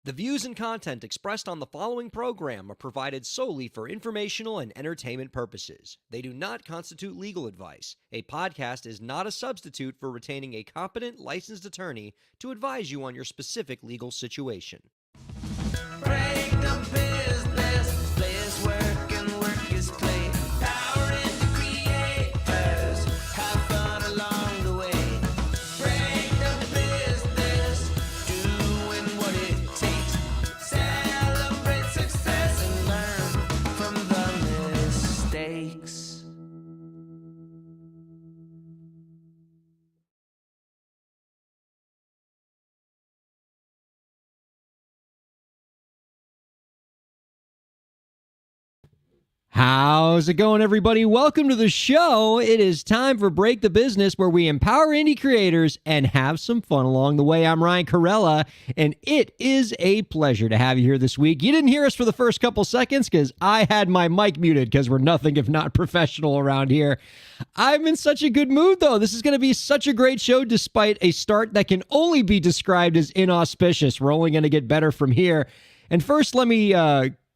The views and content expressed on the following program are provided solely for informational and entertainment purposes. They do not constitute legal advice. A podcast is not a substitute for retaining a competent, licensed attorney to advise you on your specific legal situation. Break the business, play is work and work is play. Power into creators, have fun along the way. Break the business, doing what it takes. Celebrate success and learn from the mistakes. How's it going, everybody? Welcome to the show. It is time for Break the Business, where we empower indie creators and have some fun along the way. I'm Ryan Kairalla, and it is a pleasure to have you here this week. You didn't hear us for the first couple seconds because I had my mic muted because we're nothing if not professional around here. I'm in such a good mood, though. This is going to be such a great show despite a start that can only be described as inauspicious. We're only going to get better from here. And first, let me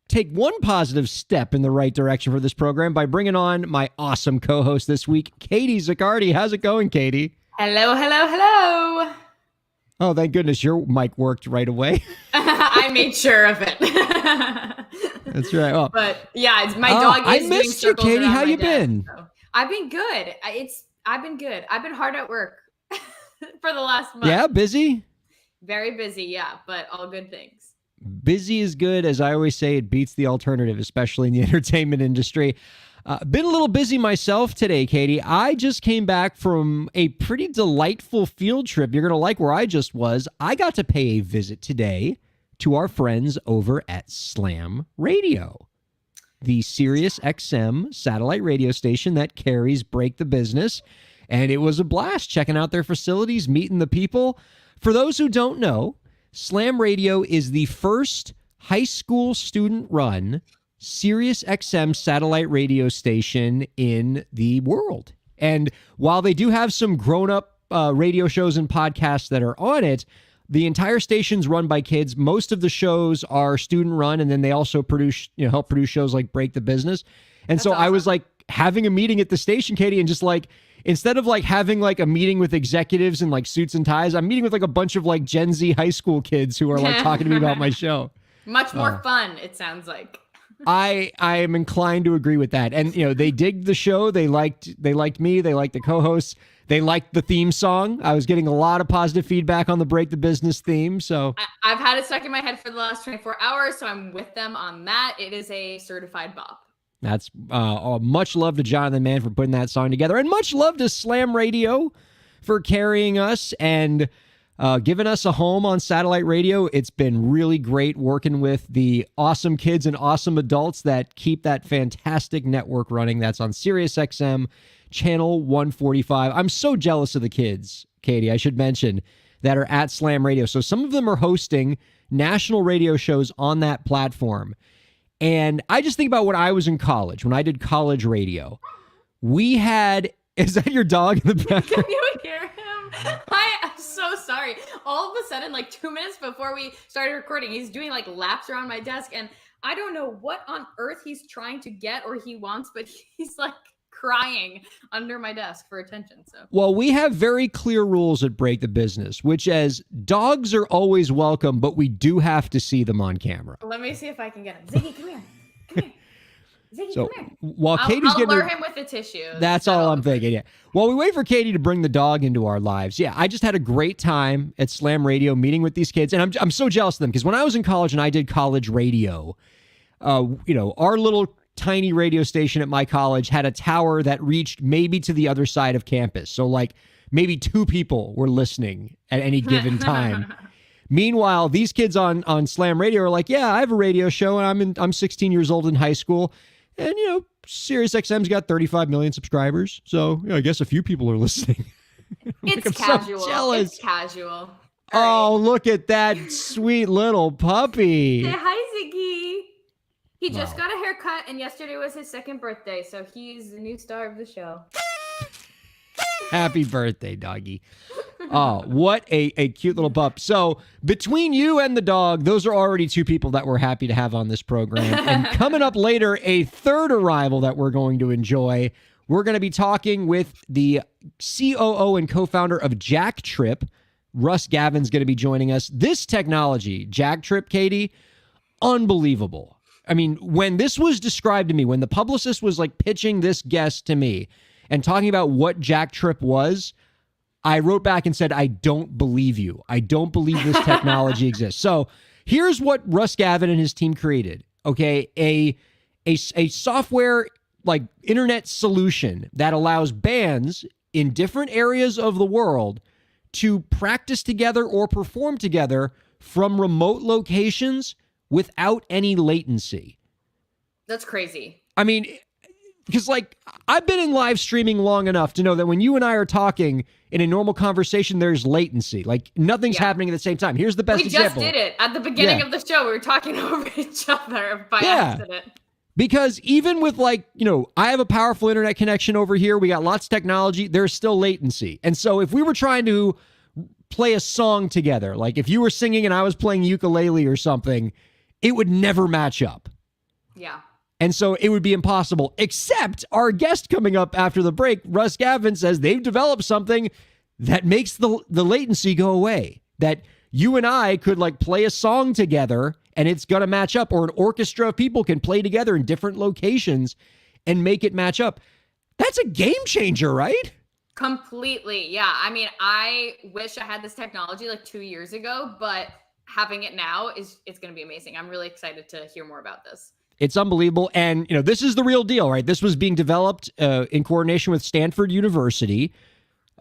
take one positive step in the right direction for this program by bringing on my awesome co-host this week, Katie Zaccardi. How's it going, Katie? Hello, hello, hello. Oh, thank goodness your mic worked right away. I made sure of it. That's right. Oh. But yeah, my dog is I doing missed you, circles Katie. around How my you desk, been? so. I've been good. I've been good. I've been hard at work for the last month. Yeah, busy? Very busy, yeah, but all good things. Busy is good. As I always say, it beats the alternative, especially in the entertainment industry. Been a little busy myself today, Katie. I just came back from a pretty delightful field trip. You're going to like where I just was. I got to pay a visit today to our friends over at Slam Radio, the Sirius XM satellite radio station that carries Break the Business. And it was a blast checking out their facilities, meeting the people. For those who don't know, Slam Radio is the first high school student-run Sirius XM satellite radio station in the world. And while they do have some grown-up radio shows and podcasts that are on it, the entire station's run by kids. Most of the shows are student-run, and then they also produce, help produce shows like Break the Business. And so I was like having a meeting at the station, Katie, and just like, instead of like having like a meeting with executives in like suits and ties, I'm meeting with like a bunch of like Gen Z high school kids who are like talking to me about my show. Much more fun, it sounds like. I am inclined to agree with that. And they digged the show. They liked me. They liked the co-hosts. They liked the theme song. I was getting a lot of positive feedback on the Break the Business theme. So I've had it stuck in my head for the last 24 hours, so I'm with them on that. It is a certified bop. That's much love to Jonathan Mann for putting that song together, and much love to Slam Radio for carrying us and giving us a home on satellite radio. It's been really great working with the awesome kids and awesome adults that keep that fantastic network running. That's on Sirius XM, channel 145. I'm so jealous of the kids, Katie, I should mention, that are at Slam Radio. So some of them are hosting national radio shows on that platform. And I just think about when I was in college, when I did college radio, we had, is that your dog in the back? Can you hear him? I'm so sorry. All of a sudden, like 2 minutes before we started recording, he's doing like laps around my desk. And I don't know what on earth he's trying to get or he wants, but he's like crying under my desk for attention. So, well, we have very clear rules at Break the Business, which as dogs are always welcome, but we do have to see them on camera. Let me see if I can get him. Ziggy, come here. Come here. Ziggy, So come here. while Katie's I'll getting lure him with the tissue. That's all I'm thinking. Yeah. While we wait for Katie to bring the dog into our lives, yeah, I just had a great time at Slam Radio meeting with these kids, and I'm so jealous of them because when I was in college and I did college radio, our little tiny radio station at my college had a tower that reached maybe to the other side of campus. So like maybe 2 people were listening at any given time. Meanwhile, these kids on Slam Radio are like, yeah, I have a radio show and I'm 16 years old in high school. And, Sirius XM's got 35 million subscribers. So I guess a few people are listening. It's I'm casual. so jealous. It's casual. Oh, look at that sweet little puppy. Say hi, Ziggy. He just Wow. got a haircut, and yesterday was his 2nd birthday, so he's the new star of the show. Happy birthday, doggy. Oh, what a cute little pup. So between you and the dog, those are already two people that we're happy to have on this program. And coming up later, a third arrival that we're going to enjoy. We're going to be talking with the COO and co-founder of Jack Trip. Russ Gavin's going to be joining us. This technology, Jack Trip, Katie, unbelievable. I mean, when this was described to me, when the publicist was like pitching this guest to me and talking about what Jack Trip was, I wrote back and said, I don't believe you. I don't believe this technology exists. So here's what Russ Gavin and his team created. Okay. A software like internet solution that allows bands in different areas of the world to practice together or perform together from remote locations without any latency. That's crazy. I mean, because like I've been in live streaming long enough to know that when you and I are talking in a normal conversation, there's latency. Like nothing's happening at the same time. Here's the best example. We just did it at the beginning of the show. We were talking over each other by accident. Because even with like, I have a powerful internet connection over here. We got lots of technology. There's still latency. And so if we were trying to play a song together, like if you were singing and I was playing ukulele or something, it would never match up. Yeah. And so it would be impossible, except our guest coming up after the break, Russ Gavin, says they've developed something that makes the latency go away, that you and I could like play a song together and it's going to match up, or an orchestra of people can play together in different locations and make it match up. That's a game changer, right? Completely. Yeah. I mean, I wish I had this technology like 2 years ago, but having it now it's going to be amazing. I'm really excited to hear more about this. It's unbelievable. And, this is the real deal, right? This was being developed in coordination with Stanford University.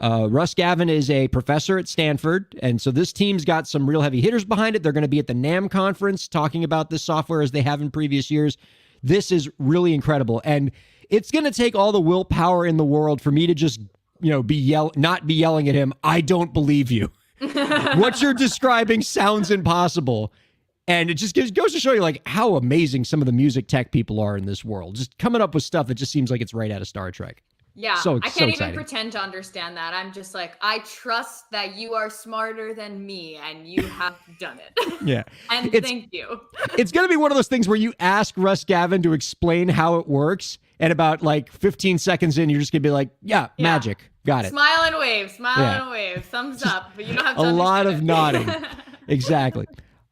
Russ Gavin is a professor at Stanford. And so this team's got some real heavy hitters behind it. They're going to be at the NAMM conference talking about this software as they have in previous years. This is really incredible. And it's going to take all the willpower in the world for me to just, not be yelling at him. I don't believe you. What you're describing sounds impossible. And it just goes to show you like how amazing some of the music tech people are in this world. Just coming up with stuff that just seems like it's right out of Star Trek. Yeah, I can't so even pretend to understand that. I'm just like, I trust that you are smarter than me and you have done it. Yeah. And thank you. It's going to be one of those things where you ask Russ Gavin to explain how it works. And about like 15 seconds in, you're just going to be like, yeah, magic. Got it. Smile and wave, thumbs up, but you don't have to a lot of it. nodding. Exactly.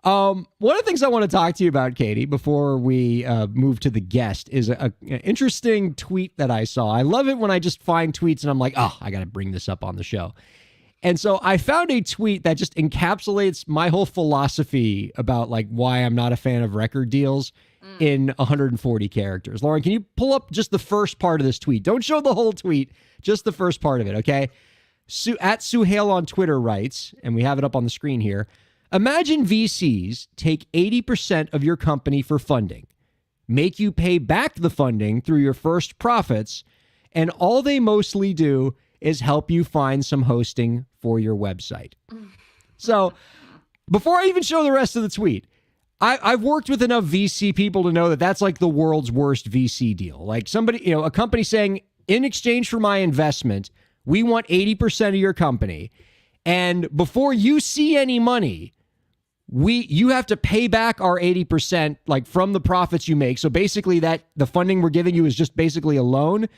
One of the things I want to talk to you about, Katie, before we move to the guest is an interesting tweet that I saw. I love it when I just find tweets and I'm like, oh, I got to bring this up on the show. And so I found a tweet that just encapsulates my whole philosophy about like why I'm not a fan of record deals in 140 characters. Lauren, can you pull up just the first part of this tweet? Don't show the whole tweet, just the first part of it, okay? At Suhail on Twitter writes, and we have it up on the screen here, imagine VCs take 80% of your company for funding, make you pay back the funding through your first profits, and all they mostly do is help you find some hosting for your website. So before I even show the rest of the tweet, I've worked with enough VC people to know that that's like the world's worst VC deal. Like somebody, a company saying, in exchange for my investment, we want 80% of your company. And before you see any money, you have to pay back our 80% like from the profits you make. So basically that the funding we're giving you is just basically a loan.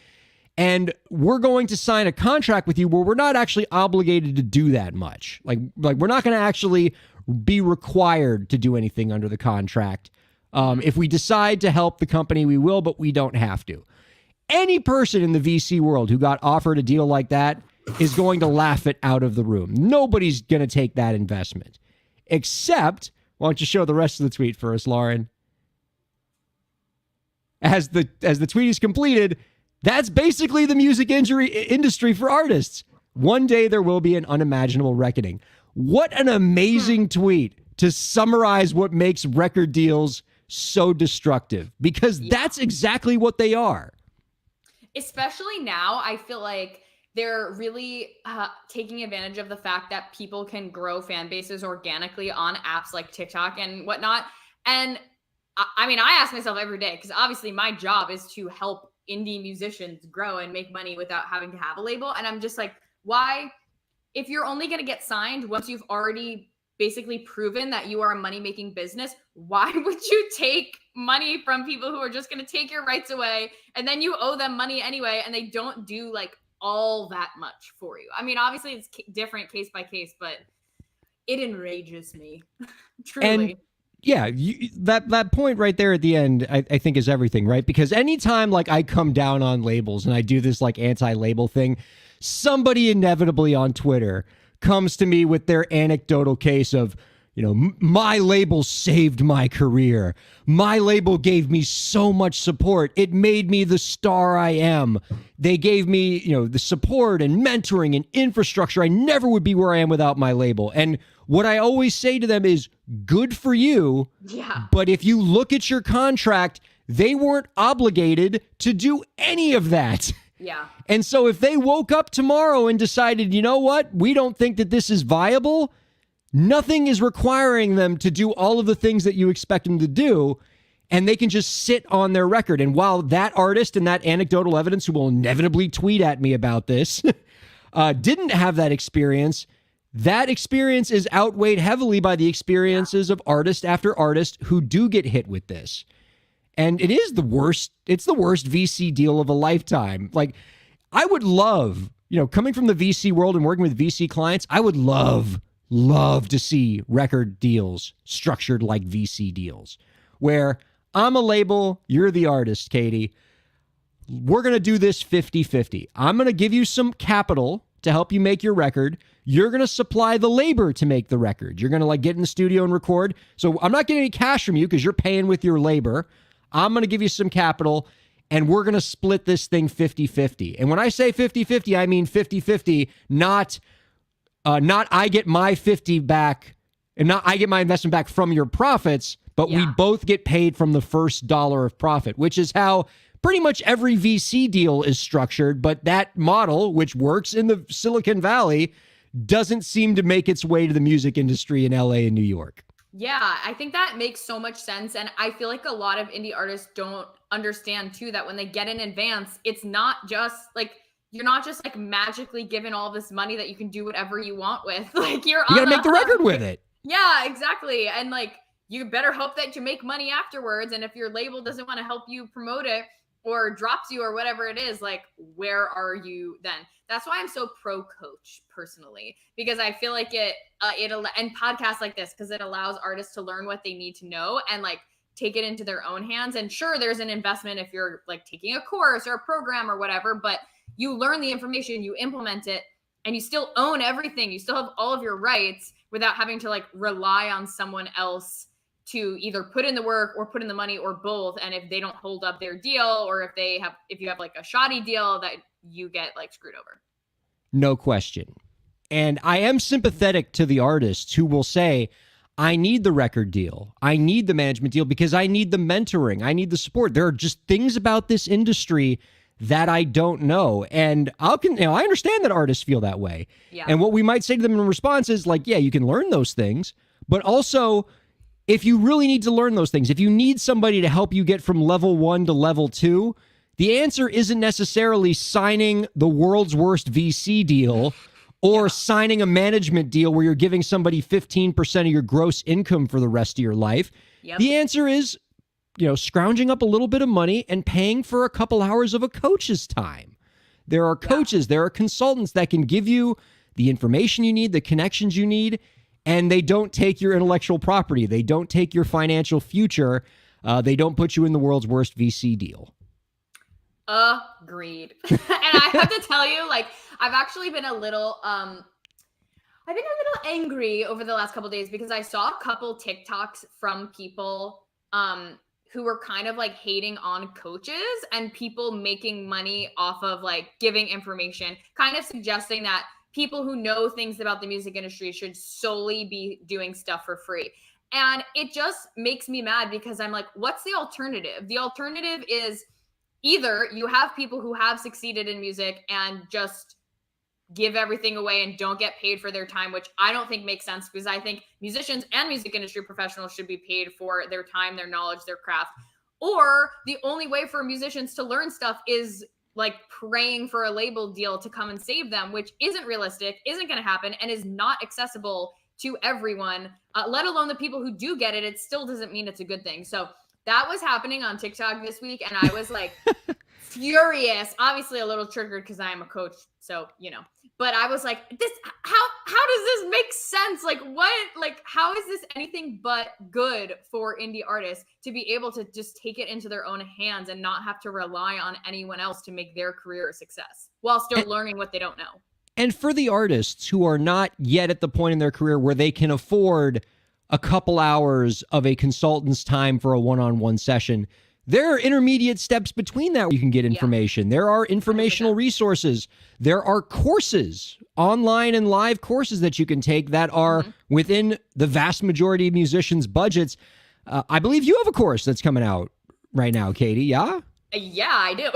And we're going to sign a contract with you where we're not actually obligated to do that much. Like we're not going to actually be required to do anything under the contract. If we decide to help the company, we will, but we don't have to. Any person in the VC world who got offered a deal like that is going to laugh it out of the room. Nobody's going to take that investment. Except, why don't you show the rest of the tweet for us, Lauren? As the tweet is completed, that's basically the music industry for artists. One day there will be an unimaginable reckoning. What an amazing tweet to summarize what makes record deals so destructive, because that's exactly what they are. Especially now, I feel like they're really taking advantage of the fact that people can grow fan bases organically on apps like TikTok and whatnot. And I mean, I ask myself every day, because obviously my job is to help indie musicians grow and make money without having to have a label. And I'm just like, why? if you're only going to get signed once you've already basically proven that you are a money-making business, why would you take money from people who are just going to take your rights away, and then you owe them money anyway, and they don't do like all that much for you? I mean, obviously it's different case by case, but it enrages me. Truly. And yeah, that point right there at the end, I think is everything, right? Because anytime like I come down on labels and I do this like anti-label thing, somebody inevitably on Twitter comes to me with their anecdotal case of, you know, my label saved my career. My label gave me so much support. It made me the star I am. They gave me, you know, the support and mentoring and infrastructure. I never would be where I am without my label. And what I always say to them is, good for you. Yeah. But if you look at your contract, they weren't obligated to do any of that. Yeah. And so if they woke up tomorrow and decided, you know what, we don't think that this is viable, nothing is requiring them to do all of the things that you expect them to do, and they can just sit on their record. And while that artist and that anecdotal evidence, who will inevitably tweet at me about this, didn't have that experience is outweighed heavily by the experiences of artist after artist who do get hit with this. And it is the worst. It's the worst VC deal of a lifetime. Like, I would love, you know, coming from the VC world and working with VC clients, I would love to see record deals structured like VC deals, where I'm a label, you're the artist, Katie. We're going to do this 50-50. I'm going to give you some capital to help you make your record. You're going to supply the labor to make the record. You're going to like get in the studio and record. So I'm not getting any cash from you because you're paying with your labor. I'm going to give you some capital, and we're going to split this thing 50-50. And when I say 50-50, I mean 50-50, not I get my 50 back, and not I get my investment back from your profits, but we both get paid from the first dollar of profit, which is how pretty much every VC deal is structured. But that model, which works in the Silicon Valley, doesn't seem to make its way to the music industry in LA and New York. Yeah, I think that makes so much sense. And I feel like a lot of indie artists don't understand too that when they get in advance, it's not just like, you're not just like magically given all this money that you can do whatever you want with. Like you gotta make the record with it. Yeah, exactly. And like, you better hope that you make money afterwards. And if your label doesn't want to help you promote it or drops you or whatever it is, like, where are you then? That's why I'm so pro coach personally, because I feel like and podcasts like this, because it allows artists to learn what they need to know and like take it into their own hands. And sure, there's an investment if you're like taking a course or a program or whatever, but you learn the information, you implement it, and you still own everything. You still have all of your rights without having to like rely on someone else to either put in the work or put in the money or both. And if they don't hold up their deal, or if you have like a shoddy deal, that you get like screwed over. No question. And I am sympathetic to the artists who will say, I need the record deal. I need the management deal because I need the mentoring. I need the support. There are just things about this industry that I don't know. And I understand that artists feel that way. Yeah. And what we might say to them in response is like, yeah, you can learn those things, but also if you really need to learn those things, if you need somebody to help you get from level 1 to level 2, the answer isn't necessarily signing the world's worst VC deal or signing a management deal where you're giving somebody 15% of your gross income for the rest of your life. Yep. The answer is, scrounging up a little bit of money and paying for a couple hours of a coach's time. There are coaches, there are consultants that can give you the information you need, the connections you need, and they don't take your intellectual property. They don't take your financial future. They don't put you in the world's worst VC deal. Agreed. And I have to tell you, like, I've actually been a little angry over the last couple of days because I saw a couple TikToks from people who were kind of like hating on coaches and people making money off of like giving information, kind of suggesting that people who know things about the music industry should solely be doing stuff for free. And it just makes me mad because I'm like, what's the alternative? The alternative is either you have people who have succeeded in music and just give everything away and don't get paid for their time, which I don't think makes sense because I think musicians and music industry professionals should be paid for their time, their knowledge, their craft. Or the only way for musicians to learn stuff is like praying for a label deal to come and save them, which isn't realistic, isn't going to happen, and is not accessible to everyone, let alone the people who do get it. It still doesn't mean it's a good thing. So that was happening on TikTok this week, and I was like furious, obviously a little triggered because I am a coach, so but I was like, this, how does this make sense? Like, what, like, how is this anything but good for indie artists to be able to just take it into their own hands and not have to rely on anyone else to make their career a success while still learning what they don't know? And for the artists who are not yet at the point in their career where they can afford a couple hours of a consultant's time for a one-on-one session, there are intermediate steps between that where you can get information. There are informational resources. There are courses, online and live courses that you can take that are within the vast majority of musicians' budgets. I believe you have a course that's coming out right now, Katie, yeah? Yeah, I do.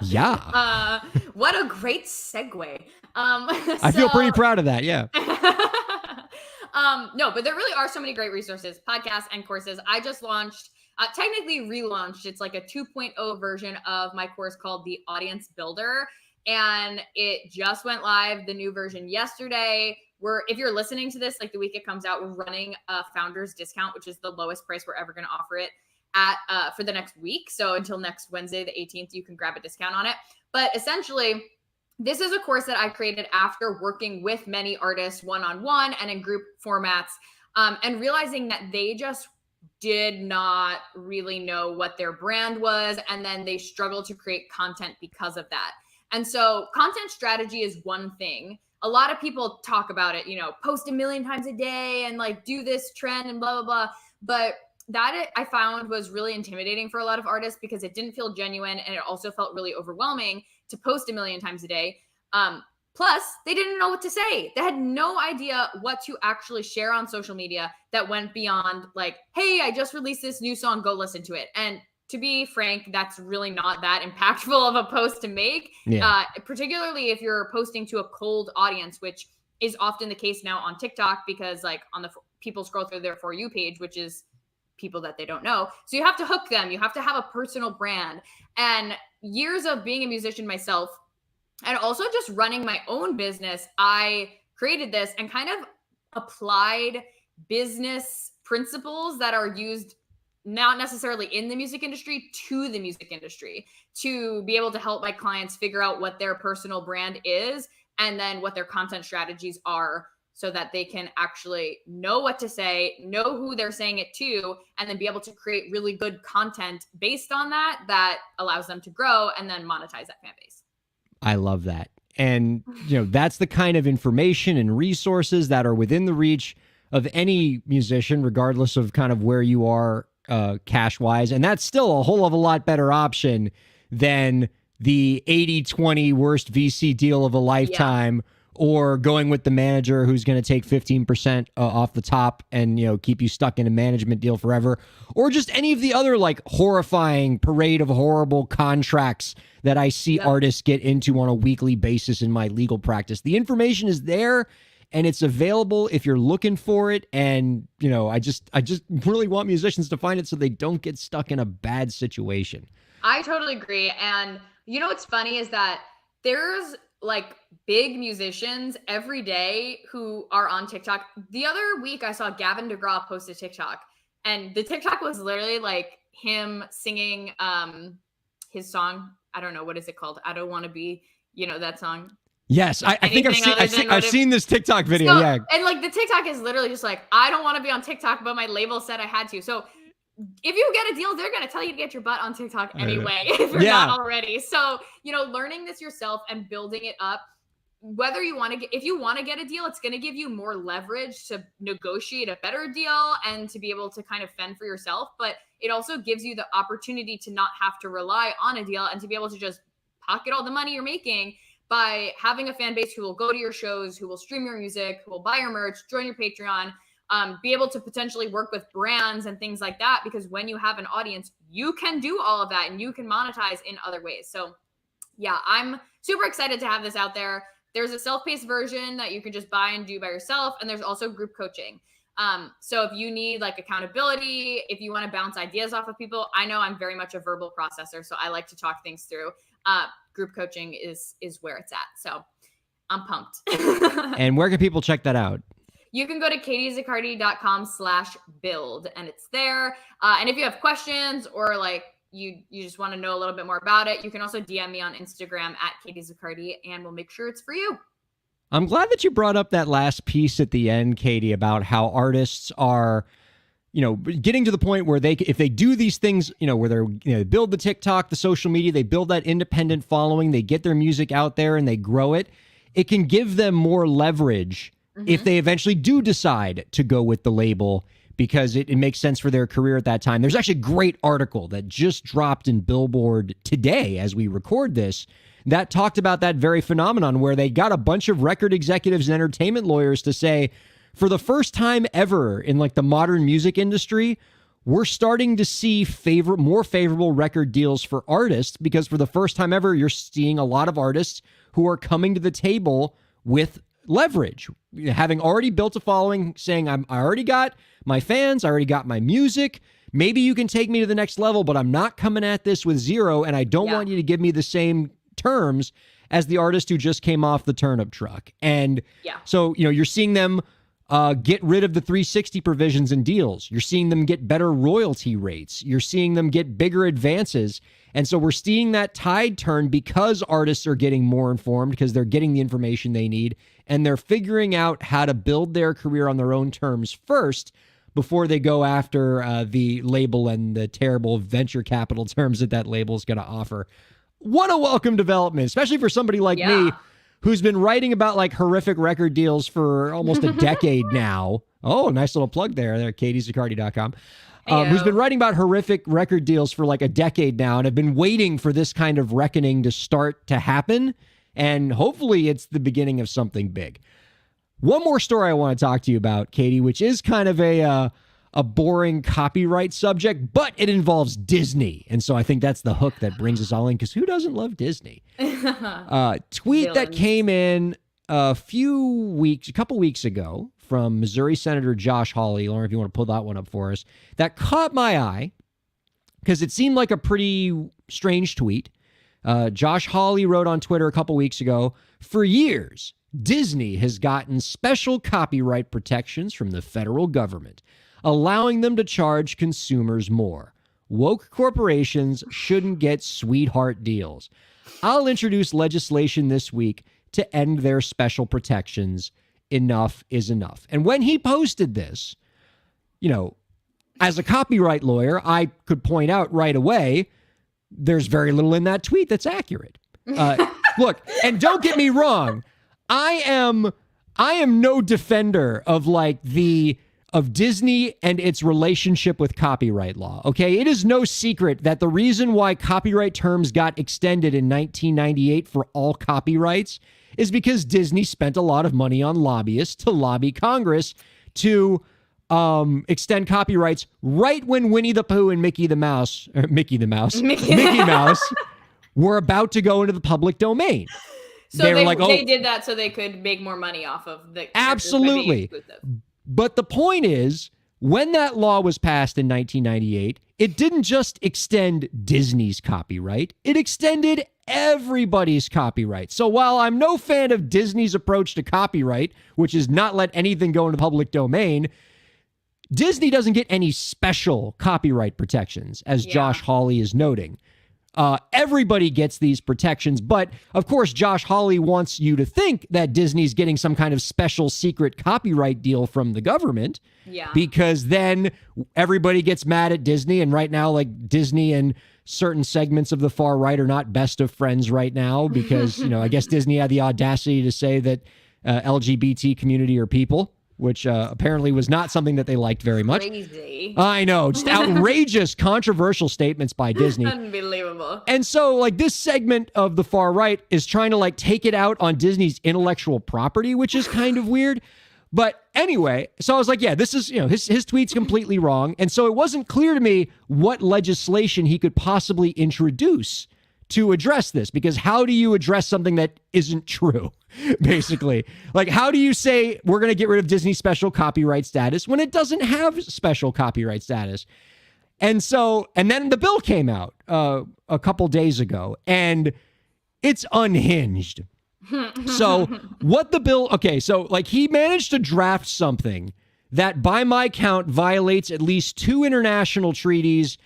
Yeah. What a great segue. I feel pretty proud of that, yeah. No, but there really are so many great resources, podcasts and courses. I just launched, technically relaunched. It's like a 2.0 version of my course called The Audience Builder. And it just went live, the new version yesterday. If you're listening to this, like the week it comes out, we're running a founder's discount, which is the lowest price we're ever going to offer it at for the next week. So until next Wednesday, the 18th, you can grab a discount on it. But essentially, this is a course that I created after working with many artists one-on-one and in group formats, and realizing that they just did not really know what their brand was. And then they struggled to create content because of that. And so content strategy is one thing. A lot of people talk about it, post 1 million times a day and like do this trend and blah, blah, blah. But that I found was really intimidating for a lot of artists because it didn't feel genuine. And it also felt really overwhelming to post 1 million times a day. Plus, they didn't know what to say. They had no idea what to actually share on social media that went beyond like, hey, I just released this new song, go listen to it. And to be frank, that's really not that impactful of a post to make, particularly if you're posting to a cold audience, which is often the case now on TikTok because like on the people scroll through their For You page, which is people that they don't know. So you have to hook them. You have to have a personal brand. And years of being a musician myself, and also just running my own business, I created this and kind of applied business principles that are used not necessarily in the music industry to the music industry to be able to help my clients figure out what their personal brand is and then what their content strategies are so that they can actually know what to say, know who they're saying it to, and then be able to create really good content based on that allows them to grow and then monetize that fan base. I love that. And, that's the kind of information and resources that are within the reach of any musician, regardless of kind of where you are cash wise. And that's still a whole of a lot better option than the 80-20 worst VC deal of a lifetime or going with the manager who's going to take 15% off the top and, keep you stuck in a management deal forever, or just any of the other like horrifying parade of horrible contracts that I see artists get into on a weekly basis in my legal practice. The information is there and it's available if you're looking for it. And, I just really want musicians to find it so they don't get stuck in a bad situation. I totally agree. And what's funny is that there's like big musicians every day who are on TikTok. The other week I saw Gavin DeGraw post a TikTok, and the TikTok was literally like him singing his song. I don't know, what is it called? I Don't Want to Be, that song. Yes, I think I've seen this TikTok video. So, and like the TikTok is literally just like, I don't want to be on TikTok, but my label said I had to. So if you get a deal, they're going to tell you to get your butt on TikTok anyway, if you're not already. So, learning this yourself and building it up, whether if you want to get a deal, it's going to give you more leverage to negotiate a better deal and to be able to kind of fend for yourself. But it also gives you the opportunity to not have to rely on a deal and to be able to just pocket all the money you're making by having a fan base who will go to your shows, who will stream your music, who will buy your merch, join your Patreon, be able to potentially work with brands and things like that. Because when you have an audience, you can do all of that and you can monetize in other ways. So yeah, I'm super excited to have this out there. There's a self-paced version that you can just buy and do by yourself. And there's also group coaching. So if you need like accountability, if you want to bounce ideas off of people, I know I'm very much a verbal processor, so I like to talk things through. group coaching is where it's at. So I'm pumped. And where can people check that out? You can go to katiezaccardi.com/build and it's there. And if you have questions or like you just want to know a little bit more about it, you can also DM me on Instagram @katiezaccardi and we'll make sure it's for you. I'm glad that you brought up that last piece at the end, Katie, about how artists are, getting to the point where if they do these things, where they build the TikTok, the social media, they build that independent following, they get their music out there and they grow it, it can give them more leverage if they eventually do decide to go with the label because it makes sense for their career at that time. There's actually a great article that just dropped in Billboard today as we record this that talked about that very phenomenon where they got a bunch of record executives and entertainment lawyers to say, for the first time ever in like the modern music industry, we're starting to see more favorable record deals for artists because for the first time ever, you're seeing a lot of artists who are coming to the table with leverage, having already built a following, saying, I already got my fans, I already got my music. Maybe you can take me to the next level, but I'm not coming at this with zero, and I don't want you to give me the same terms as the artist who just came off the turnip truck. And so, you're seeing them get rid of the 360 provisions in deals. You're seeing them get better royalty rates. You're seeing them get bigger advances. And so we're seeing that tide turn because artists are getting more informed because they're getting the information they need and they're figuring out how to build their career on their own terms first before they go after the label and the terrible venture capital terms that label is going to offer. What a welcome development, especially for somebody like me who's been writing about like horrific record deals for almost a decade now. Oh, nice little plug there at katiezaccardi.com. Who's been writing about horrific record deals for like a decade now and have been waiting for this kind of reckoning to start to happen. And hopefully it's the beginning of something big. One more story I want to talk to you about, Katie, which is kind of a boring copyright subject, but it involves Disney. And so I think that's the hook that brings us all in, because who doesn't love Disney? Tweet that came in a couple weeks ago from Missouri Senator Josh Hawley. Lauren, if you want to pull that one up for us, that caught my eye because it seemed like a pretty strange tweet. Josh Hawley wrote on Twitter a couple weeks ago, for years, Disney has gotten special copyright protections from the federal government, allowing them to charge consumers more. Woke corporations shouldn't get sweetheart deals. I'll introduce legislation this week to end their special protections. Enough is enough. And when he posted this, as a copyright lawyer, I could point out right away, there's very little in that tweet that's accurate. Look, and don't get me wrong, I am no defender of of Disney and its relationship with copyright law. Okay, it is no secret that the reason why copyright terms got extended in 1998 for all copyrights is because Disney spent a lot of money on lobbyists to lobby Congress to extend copyrights right when Winnie the Pooh and Mickey Mouse were about to go into the public domain. So they did that so they could make more money off of the absolutely. But the point is, when that law was passed in 1998, it didn't just extend Disney's copyright, it extended everybody's copyright. So while I'm no fan of Disney's approach to copyright, which is not let anything go into the public domain, Disney doesn't get any special copyright protections, as Josh Hawley is noting. Everybody gets these protections, but of course, Josh Hawley wants you to think that Disney's getting some kind of special secret copyright deal from the government. Yeah. Because then everybody gets mad at Disney, and right now, like, Disney and certain segments of the far right are not best of friends right now because, I guess Disney had the audacity to say that LGBT community are people, which apparently was not something that they liked very much. Crazy. I know, just outrageous, controversial statements by Disney. Unbelievable. And so, this segment of the far right is trying to, take it out on Disney's intellectual property, which is kind of weird. But anyway, so I was like, yeah, this is, his tweet's completely wrong. And so it wasn't clear to me what legislation he could possibly introduce to address this, because how do you address something that isn't true, basically? How do you say we're going to get rid of Disney's special copyright status when it doesn't have special copyright status? And then the bill came out a couple days ago, and it's unhinged. So what the bill, okay, so like he managed to draft something that by my count violates at least 2 international treaties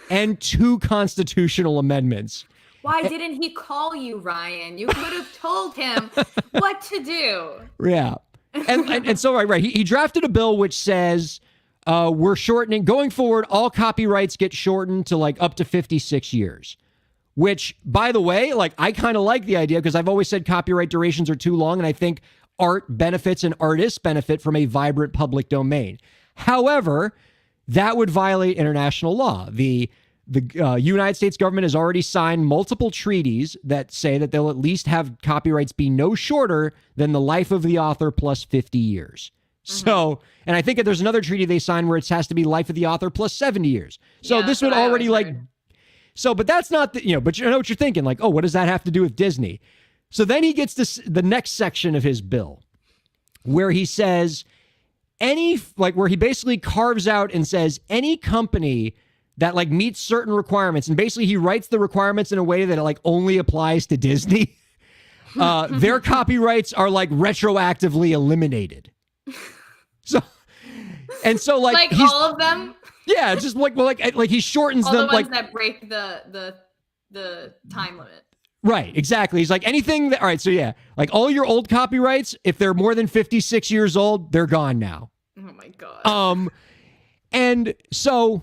and 2 constitutional amendments. Why didn't he call you, Ryan? You could have told him what to do. Yeah. And so, right. He drafted a bill which says we're shortening, going forward, all copyrights get shortened to like up to 56 years. Which, by the way, like I kind of like the idea because I've always said copyright durations are too long. And I think art benefits and artists benefit from a vibrant public domain. However, that would violate international law. The United States government has already signed multiple treaties that say that they'll at least have copyrights be no shorter than the life of the author plus 50 years. So, and I think that there's another treaty they signed where it has to be life of the author plus 70 years. So this would already like, so, but that's not the, but you know what you're thinking, like, oh, what does that have to do with Disney? So then he gets to the next section of his bill where he says where he basically carves out and says any company that like meets certain requirements, and basically he writes the requirements in a way that it like only applies to Disney. Their copyrights are like retroactively eliminated. So like all of them. Yeah, it's just like he shortens all them the ones like that break the time limit. Right, exactly. He's like anything that, all right, so yeah, like all your old copyrights, if they're more than 56 years old, they're gone now. Oh my God. And so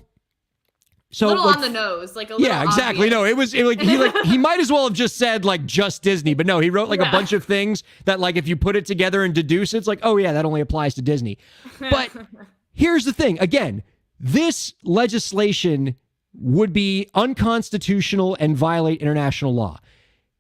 a little like, on the nose, like a little yeah, exactly. obvious. No, he might as well have just said like just Disney, but no, he wrote like a bunch of things that like if you put it together and deduce it, it's like, oh yeah, that only applies to Disney. But here's the thing, again, this legislation would be unconstitutional and violate international law.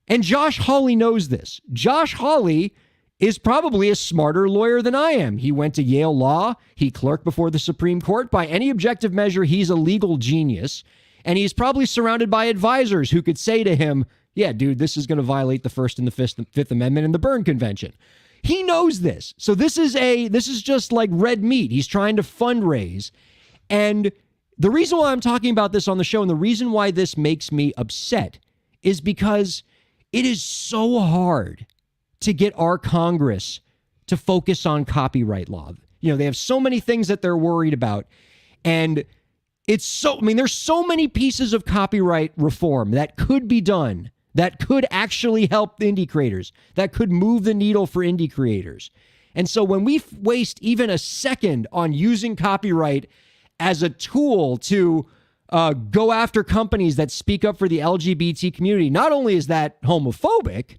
And Josh Hawley knows this. Josh Hawley is probably a smarter lawyer than I am. He went to Yale Law. He clerked before the Supreme Court. By any objective measure, he's a legal genius. And he's probably surrounded by advisors who could say to him, yeah, dude, this is going to violate the First and the Fifth Amendment and the Berne Convention. He knows this. So this is just like red meat. He's trying to fundraise. And the reason why I'm talking about this on the show and the reason why this makes me upset is because it is so hard to get our Congress to focus on copyright law. They have so many things that they're worried about. And there's so many pieces of copyright reform that could be done, that could actually help indie creators, that could move the needle for indie creators. And so when we waste even a second on using copyright as a tool to go after companies that speak up for the LGBT community, not only is that homophobic,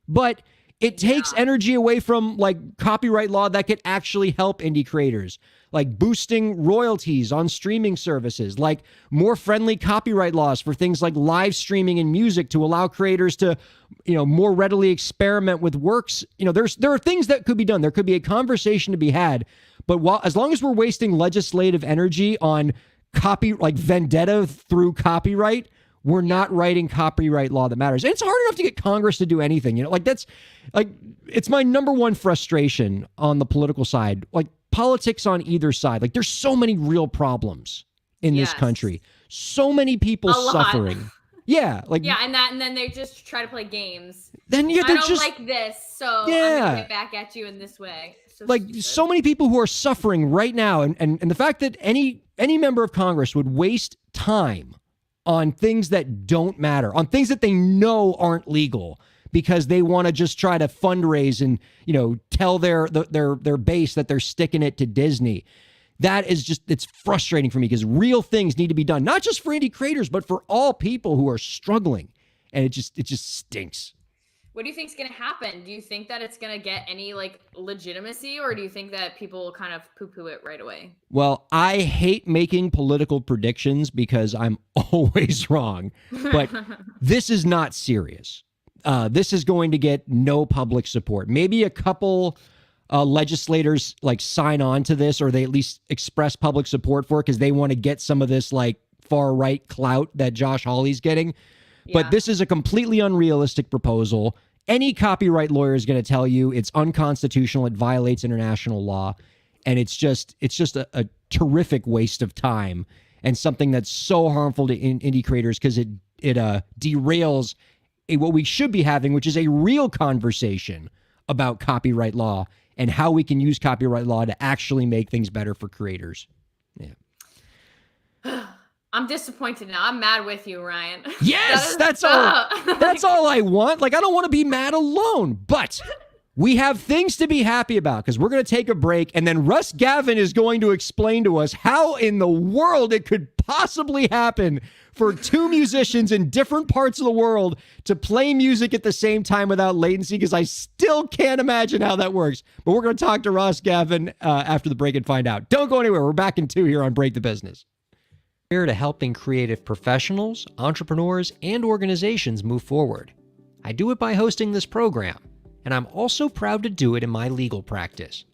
but it takes energy away from like copyright law that could actually help indie creators, like boosting royalties on streaming services, like more friendly copyright laws for things like live streaming and music to allow creators to, more readily experiment with works. There are things that could be done. There could be a conversation to be had, but as long as we're wasting legislative energy on vendetta through copyright, we're not writing copyright law that matters. And it's hard enough to get Congress to do anything. It's my number one frustration on the political side. Like politics on either side. Like there's so many real problems in this country. So many people suffering. Yeah. And then they just try to play games. Then I don't like this, so I'm gonna get back at you in this way. So many people who are suffering right now, and the fact that any member of Congress would waste time on things that don't matter, on things that they know aren't legal, because they want to just try to fundraise and tell their base that they're sticking it to Disney. That is just, it's frustrating for me because real things need to be done, not just for indie creators, but for all people who are struggling. And it just stinks. What do you think is going to happen? Do you think that it's going to get any legitimacy, or do you think that people will kind of poo-poo it right away? Well, I hate making political predictions because I'm always wrong, but this is not serious. This is going to get no public support. Maybe a couple legislators sign on to this, or they at least express public support for it because they want to get some of this far right clout that Josh Hawley's getting. But this is a completely unrealistic proposal. Any copyright lawyer is going to tell you it's unconstitutional. It violates international law. And it's just a terrific waste of time and something that's so harmful to indie creators because it derails what we should be having, which is a real conversation about copyright law and how we can use copyright law to actually make things better for creators. Yeah. I'm disappointed now. I'm mad with you, Ryan. Yes, that's all. That's all I want. Like, I don't want to be mad alone, but we have things to be happy about because we're going to take a break, and then Russ Gavin is going to explain to us how in the world it could possibly happen for two musicians in different parts of the world to play music at the same time without latency, because I still can't imagine how that works. But we're going to talk to Russ Gavin after the break and find out. Don't go anywhere. We're back in 2 here on Break the Business. Here to helping creative professionals, entrepreneurs, and organizations move forward. I do it by hosting this program, and I'm also proud to do it in my legal practice.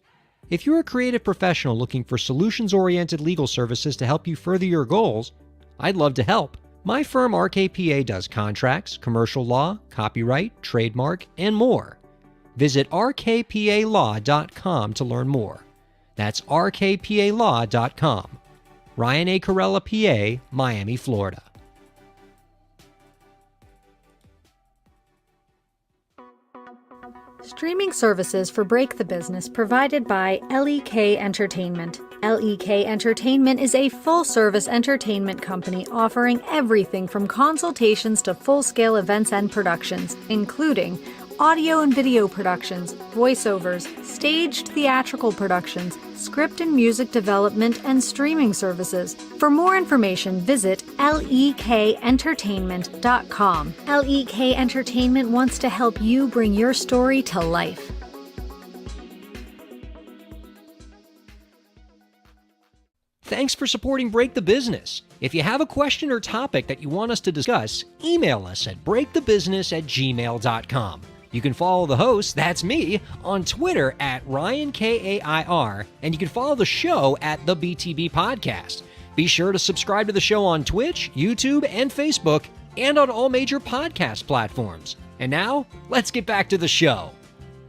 If you're a creative professional looking for solutions-oriented legal services to help you further your goals, I'd love to help. My firm RKPA does contracts, commercial law, copyright, trademark, and more. Visit rkpalaw.com to learn more. That's rkpalaw.com. Ryan A. Kairalla, PA, Miami, Florida. Streaming services for Break the Business provided by LEK Entertainment. LEK Entertainment is a full-service entertainment company offering everything from consultations to full-scale events and productions, including audio and video productions, voiceovers, staged theatrical productions, script and music development, and streaming services. For more information, visit lekentertainment.com. LEK Entertainment wants to help you bring your story to life. Thanks for supporting Break the Business. If you have a question or topic that you want us to discuss, email us at breakthebusiness@gmail.com. You can follow the host, that's me, on Twitter at Ryan Kair, and you can follow the show at the BTB Podcast. Be sure to subscribe to the show on Twitch, YouTube, and Facebook, and on all major podcast platforms. And now, let's get back to the show.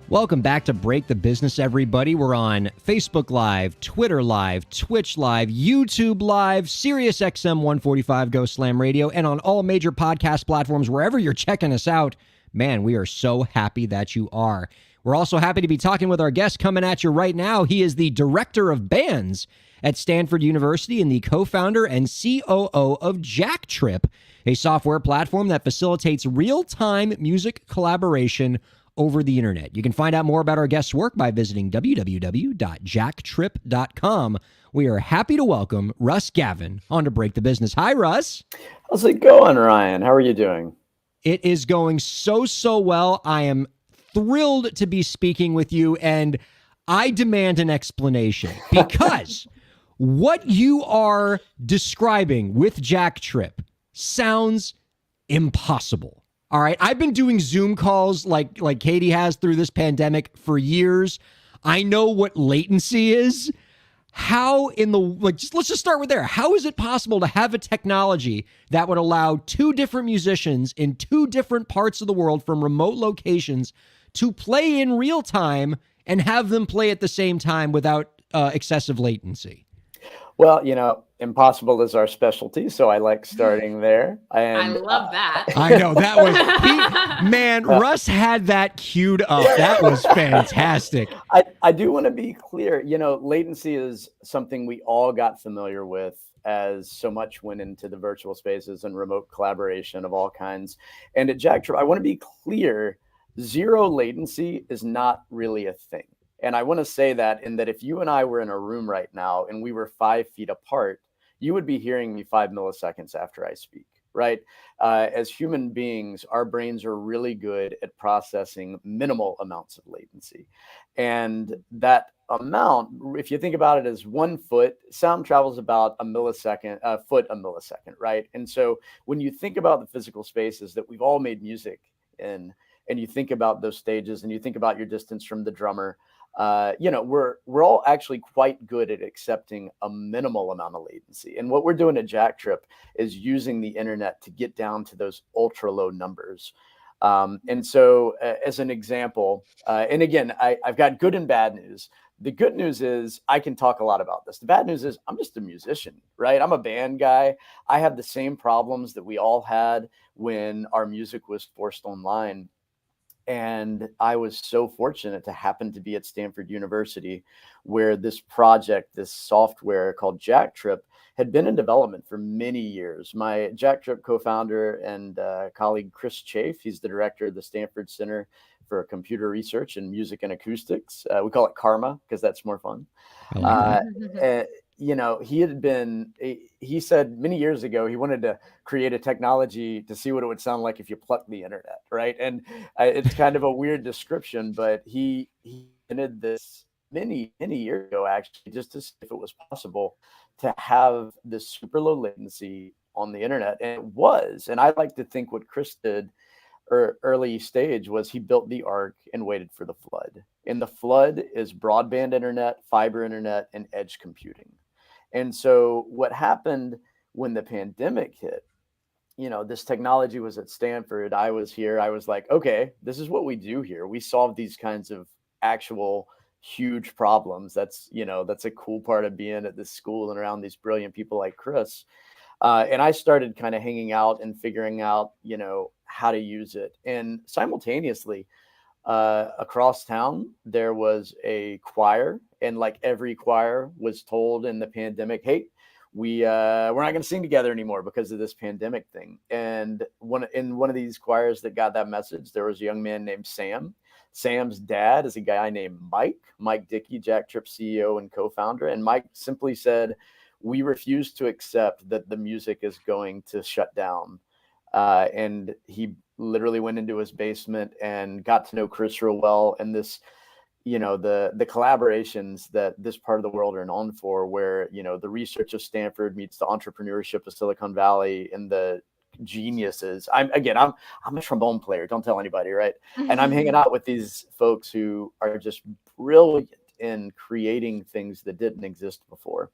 Welcome back to Break the Business, everybody. We're on Facebook Live, Twitter Live, Twitch Live, YouTube Live, SiriusXM 145 Go Slam Radio, and on all major podcast platforms, wherever you're checking us out. Man, we are so happy that you are. We're also happy to be talking with our guest coming at you right now. He is the director of bands at Stanford University and the co-founder and COO of Jack Trip, a software platform that facilitates real-time music collaboration over the internet. You can find out more about our guest's work by visiting www.jacktrip.com. We are happy to welcome Russ Gavin on to Break the Business. Hi, Russ. How's it going, Ryan? How are you doing? It is going so well. I am thrilled to be speaking with you, and I demand an explanation because what you are describing with Jack Trip sounds impossible. All right. I've been doing Zoom calls like Katie has through this pandemic for years. I know what latency is. How in the, let's just start with there. How is it possible to have a technology that would allow two different musicians in two different parts of the world from remote locations to play in real time and have them play at the same time without excessive latency? Well, impossible is our specialty, so I like starting there. And I love that. I know that was Russ had that queued up. That was fantastic. I do want to be clear. Latency is something we all got familiar with as so much went into the virtual spaces and remote collaboration of all kinds. And at Jack Trip, I want to be clear, zero latency is not really a thing. And I want to say that in that if you and I were in a room right now and we were 5 feet apart, you would be hearing me 5 milliseconds after I speak, right? As human beings, our brains are really good at processing minimal amounts of latency. And that amount, if you think about it as 1 foot, sound travels about a foot a millisecond, right? And so when you think about the physical spaces that we've all made music in, and you think about those stages and you think about your distance from the drummer, we're all actually quite good at accepting a minimal amount of latency. And what we're doing at Jack Trip is using the internet to get down to those ultra low numbers. And so as an example, and again, I've got good and bad news. The good news is I can talk a lot about this. The bad news is I'm just a musician, right? I'm a band guy. I have the same problems that we all had when our music was forced online. And I was so fortunate to happen to be at Stanford University, where this project, this software called Jacktrip, had been in development for many years. My Jacktrip co-founder and colleague Chris Chafe, he's the director of the Stanford Center for Computer Research in Music and Acoustics. We call it Karma because that's more fun. I like that. You know, he said many years ago he wanted to create a technology to see what it would sound like if you plucked the internet, right? And it's kind of a weird description, but he invented this many years ago, actually, just to see if it was possible to have this super low latency on the internet. And it was. And I like to think what Chris did early stage was he built the ark and waited for the flood. And the flood is broadband internet, fiber internet, and edge computing. And so what happened when the pandemic hit, you know, this technology was at Stanford. I was here. I was like, okay, this is what we do here. We solve these kinds of actual huge problems. That's, you know, that's a cool part of being at this school and around these brilliant people like Chris. And I started kind of hanging out and figuring out, you know, how to use it. And simultaneously, across town, there was a choir, and like every choir was told in the pandemic, hey, we're not going to sing together anymore because of this pandemic thing. And in one of these choirs that got that message, there was a young man named Sam. Sam's dad is a guy named Mike Dickey, Jacktrip CEO and co-founder. And Mike simply said, we refuse to accept that the music is going to shut down. And he literally went into his basement and got to know Chris real well. And this, you know, the collaborations that this part of the world are known for, where, you know, the research of Stanford meets the entrepreneurship of Silicon Valley and the geniuses. I'm a trombone player. Don't tell anybody, right? And I'm hanging out with these folks who are just brilliant in creating things that didn't exist before.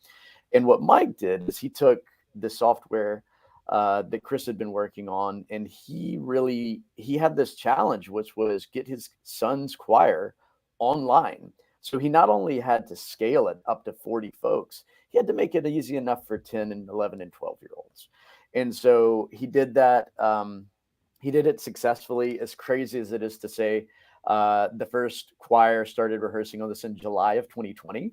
And what Mike did is he took the software that Chris had been working on, and he had this challenge, which was get his son's choir online. So he not only had to scale it up to 40 folks, he had to make it easy enough for 10 and 11 and 12-year-olds. And so he did that. He did it successfully. As crazy as it is to say, the first choir started rehearsing on this in July of 2020.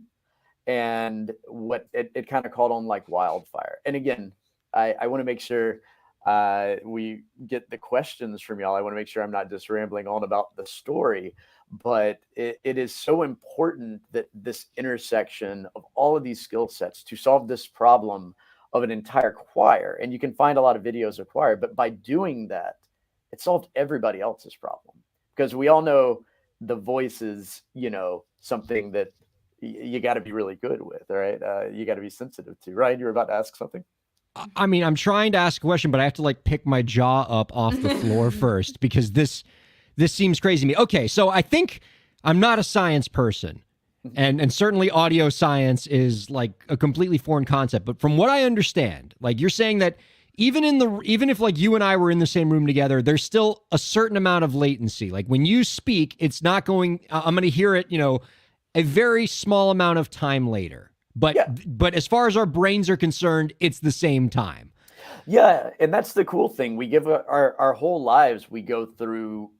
And what it kind of caught on like wildfire. And again, I want to make sure we get the questions from y'all. I want to make sure I'm not just rambling on about the story, but it is so important that this intersection of all of these skill sets to solve this problem of an entire choir, and you can find a lot of videos of choir, but by doing that, it solved everybody else's problem, because we all know the voice is, you know, something that you got to be really good with, all right? You got to be sensitive to, right? You were about to ask something? I mean, I'm trying to ask a question, but I have to like pick my jaw up off the floor first, because this seems crazy to me. Okay, so I think I'm not a science person, and certainly audio science is like a completely foreign concept. But from what I understand, like you're saying that even if like you and I were in the same room together, there's still a certain amount of latency. Like when you speak, it's not going. I'm going to hear it, you know, a very small amount of time later. But as far as our brains are concerned, it's the same time. Yeah, and that's the cool thing. We give our whole lives, we go through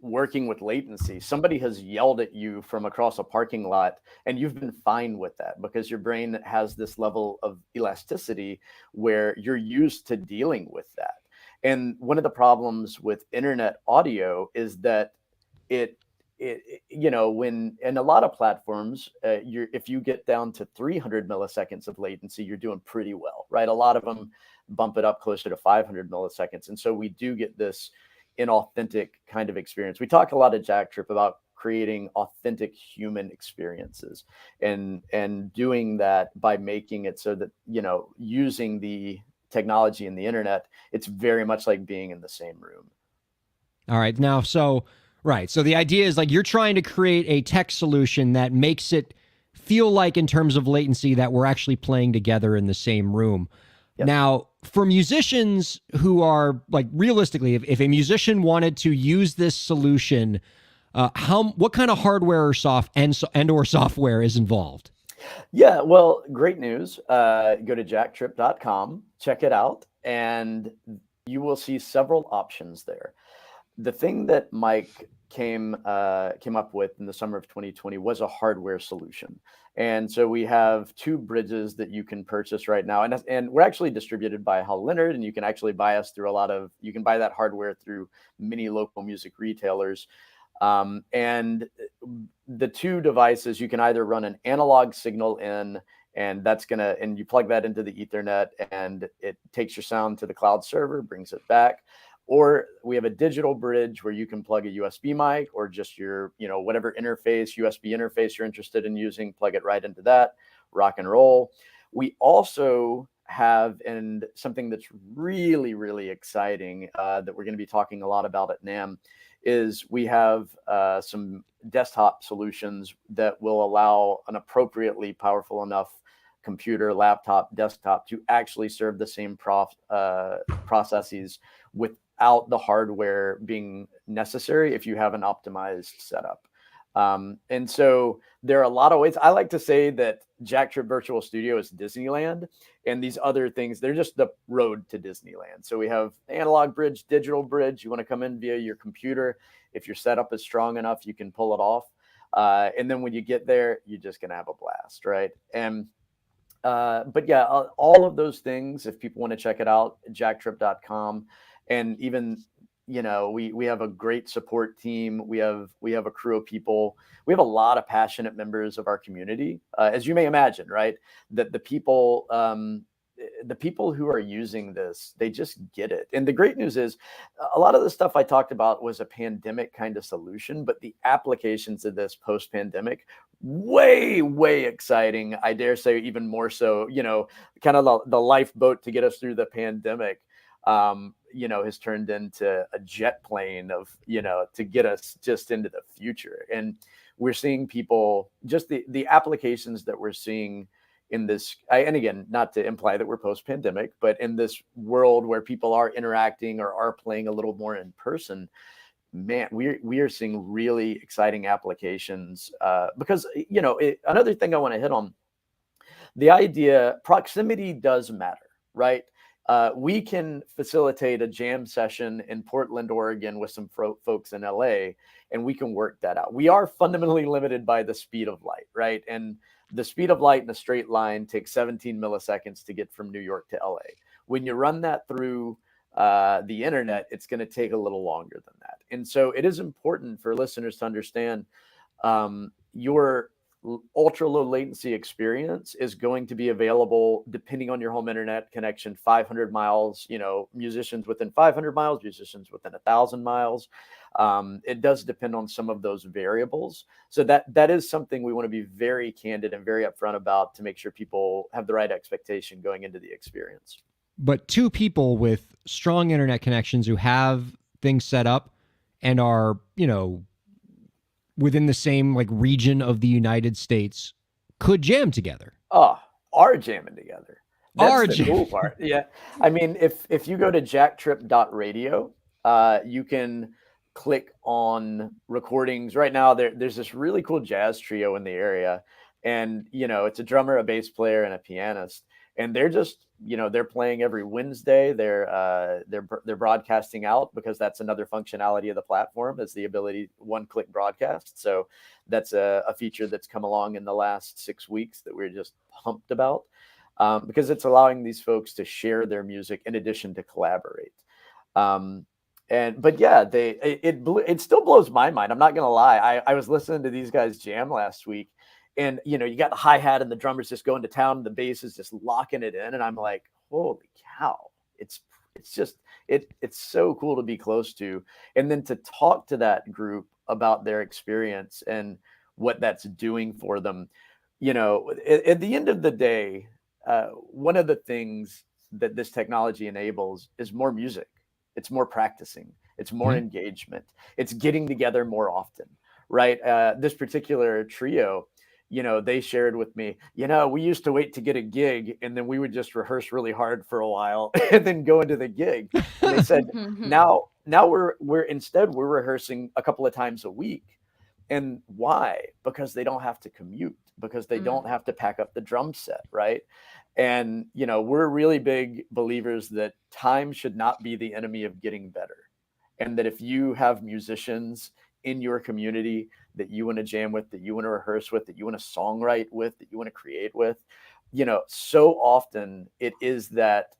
working with latency. Somebody has yelled at you from across a parking lot, and you've been fine with that because your brain has this level of elasticity where you're used to dealing with that. And one of the problems with internet audio is that it you know, when in a lot of platforms, if you get down to 300 milliseconds of latency, you're doing pretty well, right? A lot of them bump it up closer to 500 milliseconds. And so we do get this inauthentic kind of experience. We talk a lot at Jacktrip about creating authentic human experiences and doing that by making it so that, you know, using the technology and the internet, it's very much like being in the same room. All right. Now, right. So the idea is like you're trying to create a tech solution that makes it feel like, in terms of latency, that we're actually playing together in the same room. Yep. Now, for musicians who are like, realistically, if a musician wanted to use this solution, What kind of hardware or or software is involved? Yeah, well, great news. Go to jacktrip.com, check it out, and you will see several options there. The thing that Mike came up with in the summer of 2020 was a hardware solution. And so we have two bridges that you can purchase right now. And we're actually distributed by Hal Leonard, and you can actually buy us through you can buy that hardware through many local music retailers. And the two devices, you can either run an analog signal in, and and you plug that into the Ethernet, and it takes your sound to the cloud server, brings it back. Or we have a digital bridge where you can plug a USB mic or just your, whatever USB interface you're interested in using, plug it right into that, rock and roll. We also have, and something that's really, really exciting that we're going to be talking a lot about at NAMM, is we have some desktop solutions that will allow an appropriately powerful enough computer, laptop, desktop to actually serve the same processes without the hardware being necessary if you have an optimized setup. And so there are a lot of ways. I like to say that Jack Trip Virtual Studio is Disneyland, and these other things, they're just the road to Disneyland. So we have analog bridge, digital bridge. You want to come in via your computer. If your setup is strong enough, you can pull it off. And then when you get there, you're just going to have a blast, right? But yeah, all of those things, if people want to check it out, jacktrip.com. And even, we have a great support team. We have a crew of people. We have a lot of passionate members of our community, as you may imagine, right? That the people who are using this, they just get it. And the great news is a lot of the stuff I talked about was a pandemic kind of solution, but the applications of this post-pandemic, way, way exciting. I dare say even more so, kind of the lifeboat to get us through the pandemic. Has turned into a jet plane to get us just into the future. And we're seeing people, just the applications that we're seeing in this, and again, not to imply that we're post-pandemic, but in this world where people are interacting or are playing a little more in person, man, we are seeing really exciting applications because, another thing I want to hit on, the idea, proximity does matter, right? We can facilitate a jam session in Portland, Oregon with some folks in LA, and we can work that out. We are fundamentally limited by the speed of light, right? And the speed of light in a straight line takes 17 milliseconds to get from New York to LA. When you run that through the internet, it's going to take a little longer than that. And so it is important for listeners to understand your ultra low latency experience is going to be available depending on your home internet connection, 500 miles, musicians within 500 miles, musicians within 1,000 miles. It does depend on some of those variables. So that is something we want to be very candid and very upfront about to make sure people have the right expectation going into the experience. But two people with strong internet connections who have things set up and are, within the same region of the United States could jam together. Are jamming together. That's the cool part. Yeah. I mean, if you go to jacktrip.radio, you can click on recordings. Right now, there's this really cool jazz trio in the area. And, it's a drummer, a bass player, and a pianist. And they're just, they're playing every Wednesday. They're broadcasting out because that's another functionality of the platform is the ability one-click broadcast. So that's a feature that's come along in the last 6 weeks that we're just pumped about because it's allowing these folks to share their music in addition to collaborate. But yeah, it still blows my mind. I'm not gonna lie. I was listening to these guys jam last week. And, you got the hi-hat and the drummers just going to town. And the bass is just locking it in. And I'm like, holy cow. It's so cool to be close to. And then to talk to that group about their experience and what that's doing for them. At the end of the day, one of the things that this technology enables is more music. It's more practicing. It's more engagement. It's getting together more often, right? This particular trio, they shared with me, we used to wait to get a gig and then we would just rehearse really hard for a while and then go into the gig. And they said, now we're rehearsing a couple of times a week And why? Because they don't have to commute, because they don't have to pack up the drum set, right? And, we're really big believers that time should not be the enemy of getting better. And that if you have musicians in your community that you want to jam with, that you want to rehearse with, that you want to songwrite with, that you want to create with, so often it is that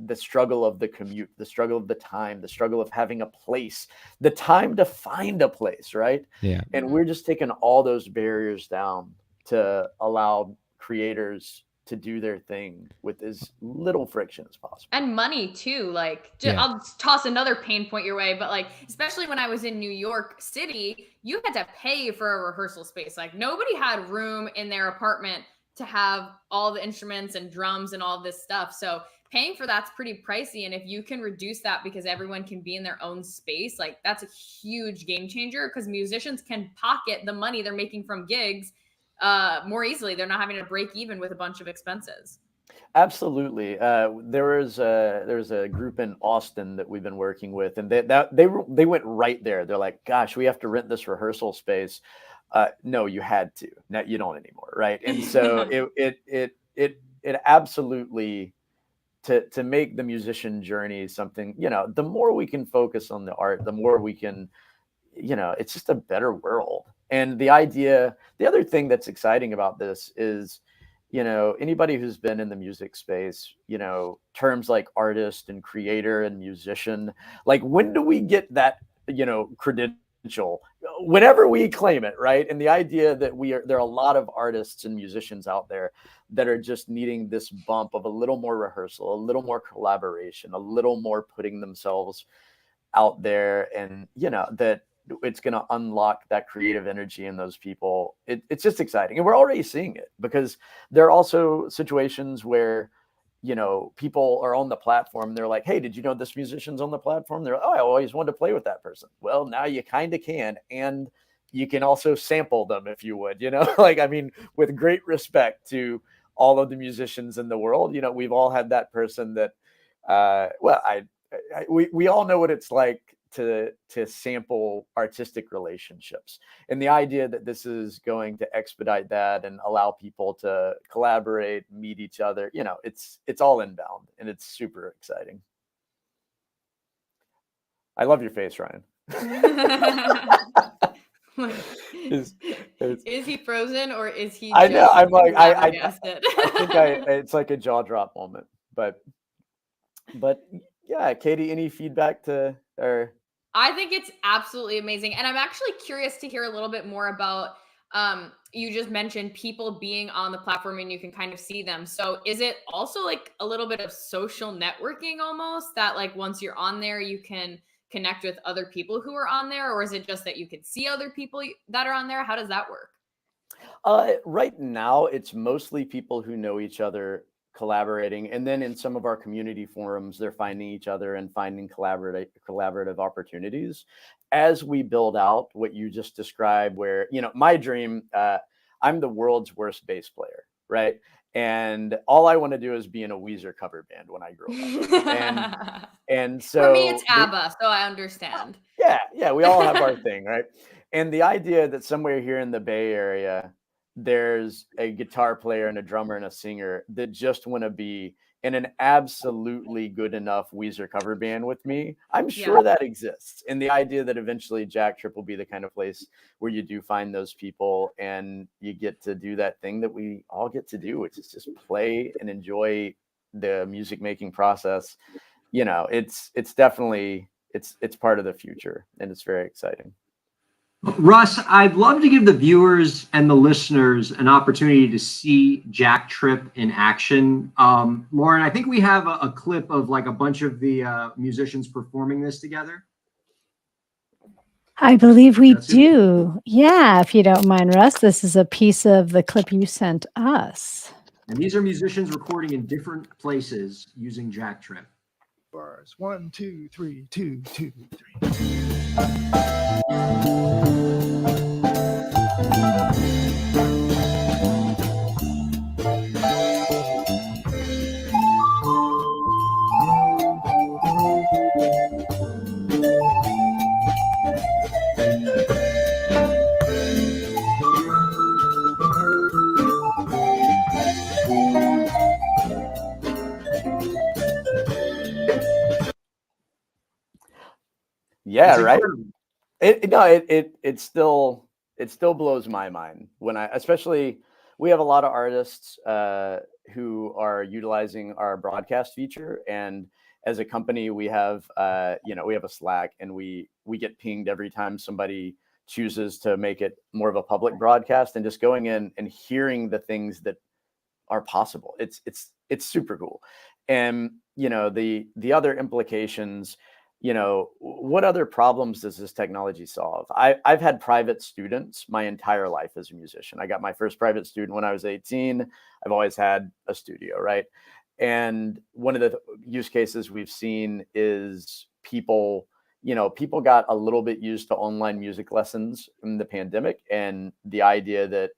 the struggle of the commute, the struggle of the time, the struggle of having a place, the time to find a place, right? Yeah. And we're just taking all those barriers down to allow creators to do their thing with as little friction as possible. And money too. Like, I'll just toss another pain point your way, but like, especially when I was in New York City, you had to pay for a rehearsal space. Like, nobody had room in their apartment to have all the instruments and drums and all this stuff. So paying for that's pretty pricey. And if you can reduce that because everyone can be in their own space, like that's a huge game changer, because musicians can pocket the money they're making from gigs more easily. They're not having to break even with a bunch of expenses. Absolutely. There was a group in Austin that we've been working with, and they went right there. They're like, gosh, we have to rent this rehearsal space. No, you had to. Now you don't anymore, right? And so it absolutely, to make the musician journey something, the more we can focus on the art, the more we can, it's just a better world. And the other thing that's exciting about this is, anybody who's been in the music space, terms like artist and creator and musician, like when do we get that, credential? Whenever we claim it, right? And the idea that there are a lot of artists and musicians out there that are just needing this bump of a little more rehearsal, a little more collaboration, a little more putting themselves out there, and that it's going to unlock that creative energy in those people. It's just exciting, and we're already seeing it, because there are also situations where people are on the platform. They're like, hey, did you know this musician's on the platform? They're like, oh, I always wanted to play with that person. Well, now you kind of can. And you can also sample them if you would, with great respect to all of the musicians in the world. We've all had that person that, we all know what it's like to sample artistic relationships, and the idea that this is going to expedite that and allow people to collaborate, meet each other, it's all inbound, and it's super exciting. I love your face, Ryan. Is he frozen, or is he? I know. I'm like, I think it's like a jaw drop moment, but yeah, Katie, any feedback or? I think it's absolutely amazing. And I'm actually curious to hear a little bit more about, you just mentioned people being on the platform and you can kind of see them. So is it also like a little bit of social networking almost, that like once you're on there, you can connect with other people who are on there? Or is it just that you can see other people that are on there? How does that work? Right now, it's mostly people who know each other collaborating, and then in some of our community forums, they're finding each other and finding collaborative opportunities. As we build out what you just described, where my dream, I'm the world's worst bass player, right? And all I want to do is be in a Weezer cover band when I grow up. And so for me, it's ABBA, so I understand. Yeah, we all have our thing, right? And the idea that somewhere here in the Bay Area, there's a guitar player and a drummer and a singer that just want to be in an absolutely good enough Weezer cover band with me, I'm sure that exists. And the idea that eventually Jack Trip will be the kind of place where you do find those people and you get to do that thing that we all get to do, which is just play and enjoy the music making process. It's definitely, it's part of the future, and it's very exciting. Russ, I'd love to give the viewers and the listeners an opportunity to see Jack Trip in action. Lauren, I think we have a clip of like a bunch of the musicians performing this together. I believe we do. Yeah, if you don't mind, Russ, this is a piece of the clip you sent us. And these are musicians recording in different places using Jack Trip. Bars 1, 2, 3, 2, 2, 3. Yeah, It's right. incredible. It still blows my mind when especially we have a lot of artists who are utilizing our broadcast feature, and as a company we have we have a Slack, and we get pinged every time somebody chooses to make it more of a public broadcast, and just going in and hearing the things that are possible. It's super cool. And the other implications, what other problems does this technology solve? I've had private students my entire life as a musician. I got my first private student when I was 18. I've always had a studio, right? And one of the use cases we've seen is people got a little bit used to online music lessons in the pandemic, and the idea that,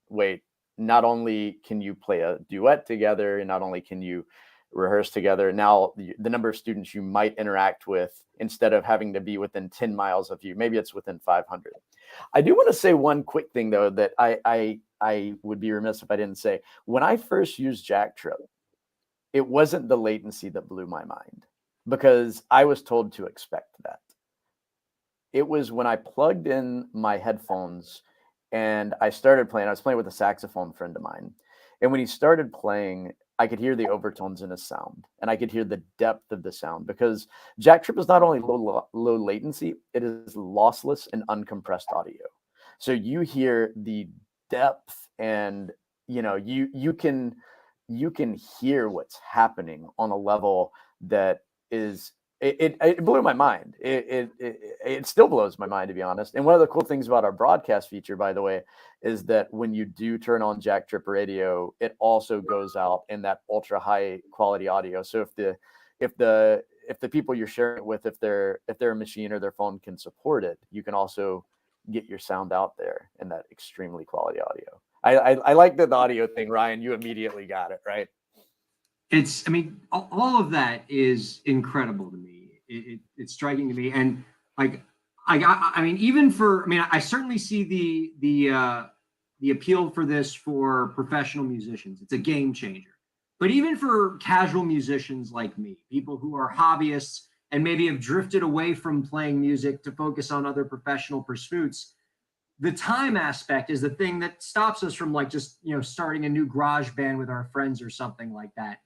wait, not only can you play a duet together, and not only can you rehearse together, now the number of students you might interact with, instead of having to be within 10 miles of you, maybe it's within 500. I do want to say one quick thing though, that I would be remiss if I didn't say. When I first used Jack Trip, it wasn't the latency that blew my mind, because I was told to expect that. It was when I plugged in my headphones and I started playing. I was playing with a saxophone friend of mine. And when he started playing, I could hear the overtones in his sound, and I could hear the depth of the sound, because Jack Trip is not only low latency, it is lossless and uncompressed audio. So you hear the depth, and you can hear what's happening on a level that is it blew my mind. It still blows my mind, to be honest. And one of the cool things about our broadcast feature, by the way, is that when you do turn on Jack Trip Radio, it also goes out in that ultra high quality audio. So if the people you're sharing it with, if their machine or their phone can support it, you can also get your sound out there in that extremely quality audio. I like the audio thing, Ryan. You immediately got it, right? I mean, all of that is incredible to me. It's striking to me, and like, I mean, I certainly see the appeal for this for professional musicians. It's a game changer. But even for casual musicians like me, people who are hobbyists and maybe have drifted away from playing music to focus on other professional pursuits, the time aspect is the thing that stops us from just starting a new garage band with our friends or something like that.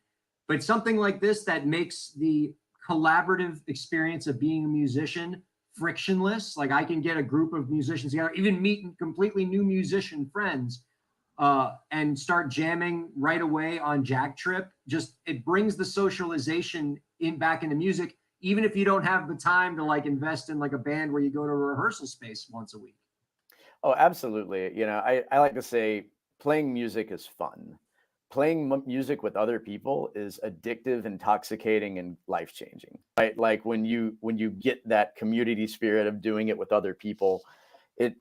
But something like this that makes the collaborative experience of being a musician frictionless. Like, I can get a group of musicians together, even meet completely new musician friends, and start jamming right away on Jack Trip. Just, it brings the socialization back into music, even if you don't have the time to invest in a band where you go to a rehearsal space once a week. Oh, absolutely. I like to say playing music is fun. Playing music with other people is addictive, intoxicating, and life-changing, right? Like when you get that community spirit of doing it with other people, it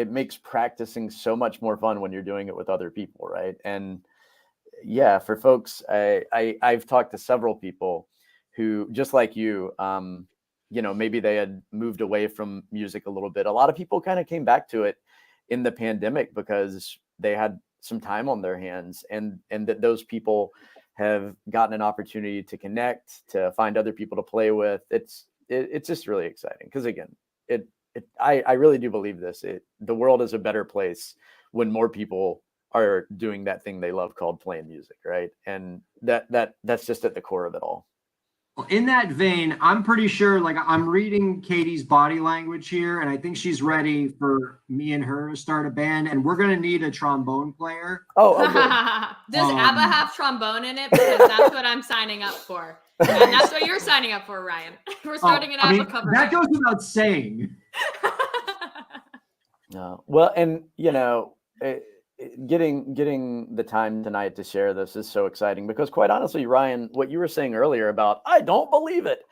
makes practicing so much more fun when you're doing it with other people, right? And yeah, for folks, I've talked to several people who, just like you, maybe they had moved away from music a little bit. A lot of people kind of came back to it in the pandemic because they had some time on their hands, and that those people have gotten an opportunity to connect, to find other people to play with. It's just really exciting, because again, I really do believe this. The world is a better place when more people are doing that thing they love called playing music, right? And that's just at the core of it all. Well, in that vein, I'm pretty sure, I'm reading Katie's body language here, and I think she's ready for me and her to start a band, and we're going to need a trombone player. Oh, good. Does ABBA have trombone in it? Because that's what I'm signing up for. And that's what you're signing up for, Ryan. We're starting an ABBA cover. That goes without saying. No. Well, and getting the time tonight to share this is so exciting, because quite honestly, Ryan, what you were saying earlier about, I don't believe it,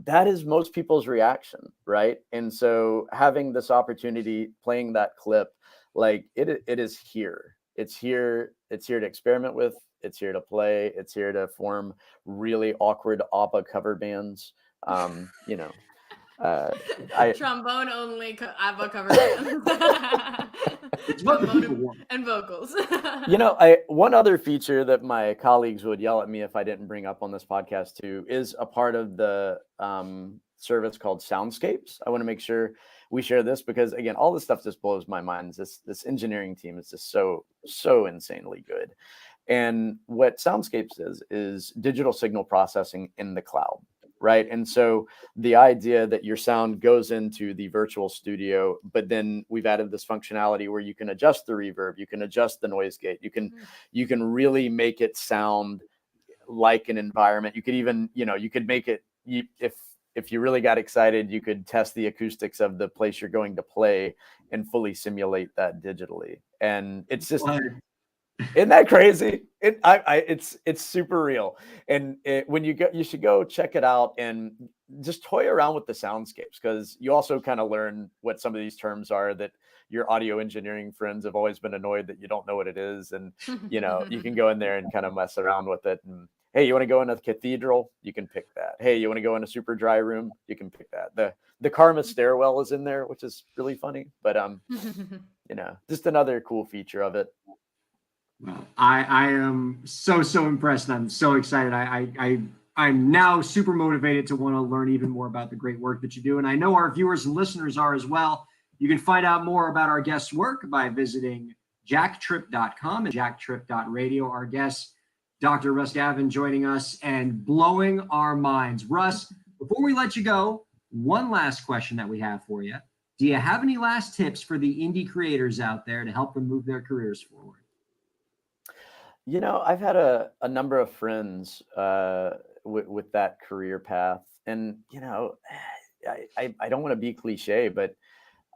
that is most people's reaction, right? And so having this opportunity, playing that clip, it is here. It's here to experiment with. It's here to play. It's here to form really awkward ABBA cover bands. I Trombone only ABBA cover band. It's what the people want. And vocals. One other feature that my colleagues would yell at me if I didn't bring up on this podcast too is a part of the service called Soundscapes. I want to make sure we share this because again, all this stuff just blows my mind. This engineering team is just so insanely good. And what Soundscapes is digital signal processing in the cloud, right? And so the idea that your sound goes into the virtual studio, but then we've added this functionality where you can adjust the reverb, you can adjust the noise gate, you can really make it sound like an environment. You could even, you could make it, if you really got excited, you could test the acoustics of the place you're going to play and fully simulate that digitally. And it's just, isn't that crazy? It's super real. And when you go, you should go check it out and just toy around with the soundscapes, because you also kind of learn what some of these terms are that your audio engineering friends have always been annoyed that you don't know what it is. And, you can go in there and kind of mess around with it. And hey, you want to go in a cathedral? You can pick that. Hey, you want to go in a super dry room? You can pick that. The Karma stairwell is in there, which is really funny, but just another cool feature of it. Well, I am so impressed, and I'm so excited. I'm now super motivated to want to learn even more about the great work that you do, and I know our viewers and listeners are as well. You can find out more about our guests' work by visiting jacktrip.com and jacktrip.radio. Our guest, Dr. Russ Gavin, joining us and blowing our minds. Russ, before we let you go, one last question that we have for you. Do you have any last tips for the indie creators out there to help them move their careers forward? I've had a number of friends with that career path, and I don't want to be cliche, but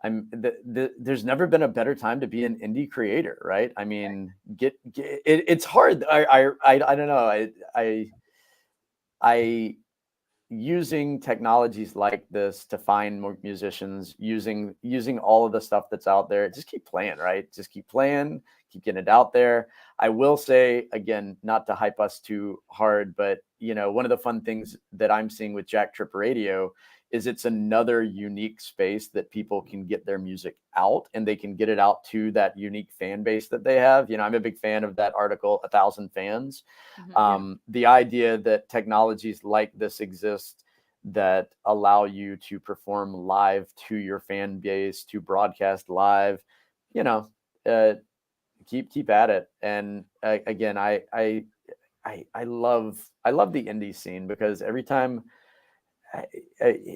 there's never been a better time to be an indie creator, right? I mean, it's hard. I don't know. I using technologies like this to find more musicians, using all of the stuff that's out there. Just keep playing, right? Just keep playing, keep getting it out there. I will say, again, not to hype us too hard, but one of the fun things that I'm seeing with Jack Trip Radio is it's another unique space that people can get their music out, and they can get it out to that unique fan base that they have. I'm a big fan of that article, 1,000 Fans. The idea that technologies like this exist that allow you to perform live to your fan base, to broadcast live, keep at it. And again, I love the indie scene, because every time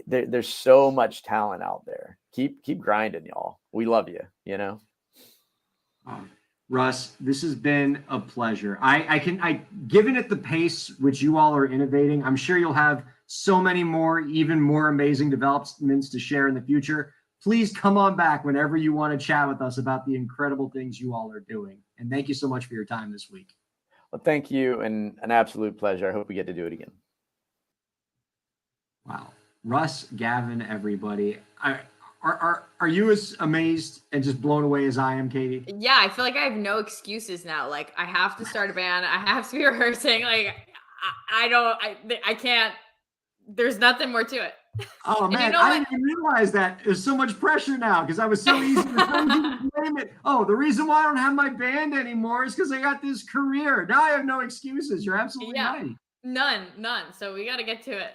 there's so much talent out there. Keep grinding, y'all. We love you. Russ, this has been a pleasure. Given it the pace which you all are innovating, I'm sure you'll have so many more, even more amazing developments to share in the future. Please come on back whenever you want to chat with us about the incredible things you all are doing. And thank you so much for your time this week. Well, thank you, and an absolute pleasure. I hope we get to do it again. Wow. Russ Gavin, everybody. Are you as amazed and just blown away as I am, Katie? Yeah, I feel like I have no excuses now. Like, I have to start a band. I have to be rehearsing. Like, I can't. There's nothing more to it. Oh, man, I didn't even realize that. There's so much pressure now because I was so easy to blame it. Oh, the reason why I don't have my band anymore is because I got this career. Now I have no excuses. You're absolutely right. None. So we got to get to it.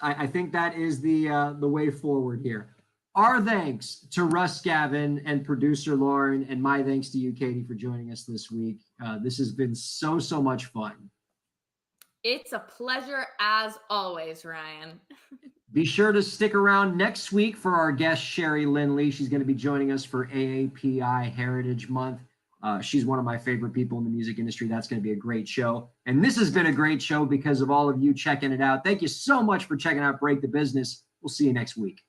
I think that is the way forward here. Our thanks to Russ Gavin and producer Lauren, and my thanks to you, Katie, for joining us this week. This has been so much fun. It's a pleasure as always, Ryan. Be sure to stick around next week for our guest, Sherry Lindley. She's going to be joining us for AAPI Heritage Month. She's one of my favorite people in the music industry. That's going to be a great show. And this has been a great show because of all of you checking it out. Thank you so much for checking out Break the Business. We'll see you next week.